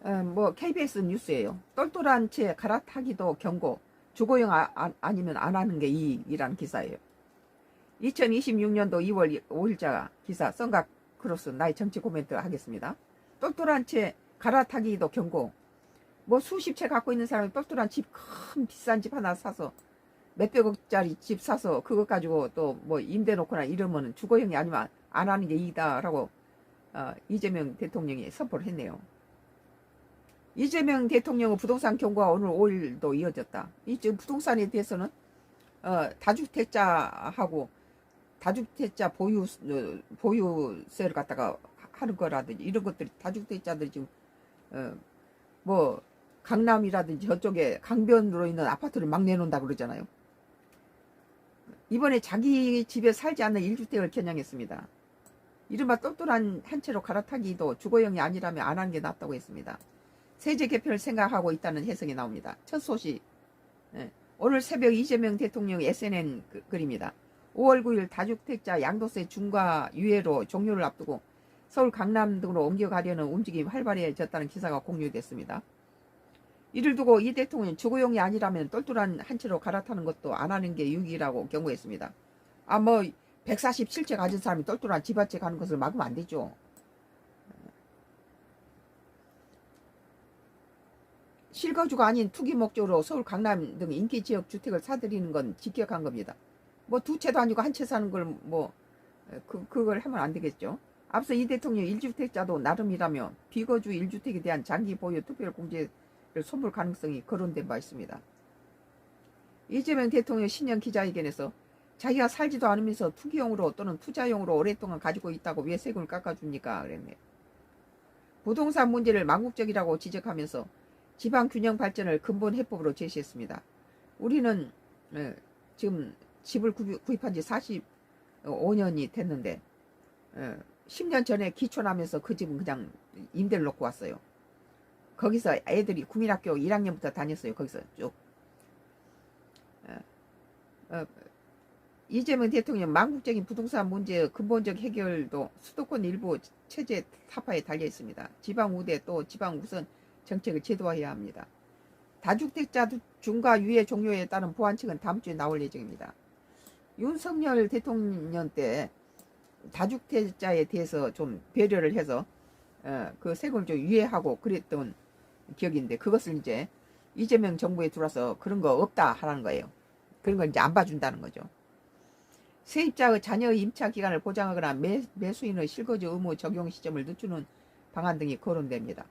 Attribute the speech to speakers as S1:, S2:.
S1: 뭐 KBS 뉴스예요. 똘똘한 채 갈아타기도 경고. 주거용 아니면 안 하는 게 이익이라는 기사예요. 2026년도 2월 5일자 기사 썬각 크로스 나의 정치 코멘트 하겠습니다. 똘똘한 채 갈아타기도 경고. 뭐 수십 채 갖고 있는 사람이 똘똘한 집, 큰 비싼 집 하나 사서 몇백억짜리 집 사서 그것 가지고 또 뭐 임대 놓거나 이러면 주거용이 아니면 안 하는 게 이익이다라고 이재명 대통령이 선포를 했네요. 이재명 대통령의 부동산 경고가 오늘 5일도 이어졌다. 이 지금 부동산에 대해서는 다주택자하고 다주택자 보유세를 갖다가 하는 거라든지 이런 것들이 다주택자들이 지금 뭐 강남이라든지 저쪽에 강변으로 있는 아파트를 막 내놓는다고 그러잖아요. 이번에 자기 집에 살지 않는 1주택을 겨냥했습니다. 이른바 똘똘한 한 채로 갈아타기도 주거용이 아니라면 안 하는 게 낫다고 했습니다. 세제 개편을 생각하고 있다는 해석이 나옵니다. 첫 소식. 오늘 새벽 이재명 대통령 SNN 글입니다. 5월 9일 다주택자 양도세 중과 유예로 종료를 앞두고 서울 강남 등으로 옮겨가려는 움직임이 활발해졌다는 기사가 공유됐습니다. 이를 두고 이 대통령은 주거용이 아니라면 똘똘한 한 채로 갈아타는 것도 안 하는 게 유익이라고 경고했습니다. 뭐 147채 가진 사람이 똘똘한 집 한 채 가는 것을 막으면 안 되죠. 실거주가 아닌 투기 목적으로 서울 강남 등 인기 지역 주택을 사들이는 건 직격한 겁니다. 뭐 두 채도 아니고 한 채 사는 걸 뭐 그걸 하면 안 되겠죠. 앞서 이 대통령 1주택자도 나름이라며 비거주 1주택에 대한 장기 보유 특별공제를 선물 가능성이 거론된 바 있습니다. 이재명 대통령 신년 기자회견에서 자기가 살지도 않으면서 투기용으로 또는 투자용으로 오랫동안 가지고 있다고 왜 세금을 깎아줍니까? 그랬네요. 부동산 문제를 망국적이라고 지적하면서 지방균형 발전을 근본 해법으로 제시했습니다. 우리는 지금 집을 구입한 지 45년이 됐는데 10년 전에 기촌하면서 그 집은 그냥 임대를 놓고 왔어요. 거기서 애들이 국민학교 1학년부터 다녔어요. 거기서 쭉. 이재명 대통령 망국적인 부동산 문제의 근본적 해결도 수도권 일부 체제 타파에 달려 있습니다. 지방 우대 또 지방 우선 정책을 제도화해야 합니다. 다주택자 중과 유예 종료에 따른 보완책은 다음 주에 나올 예정입니다. 윤석열 대통령 때 다주택자에 대해서 좀 배려를 해서 그 세금을 좀 유예하고 그랬던 기억인데 그것을 이제 이재명 정부에 들어와서 그런 거 없다 하라는 거예요. 그런 걸 이제 안 봐준다는 거죠. 세입자의 자녀의 임차 기간을 보장하거나 매수인의 실거주 의무 적용 시점을 늦추는 방안 등이 거론됩니다.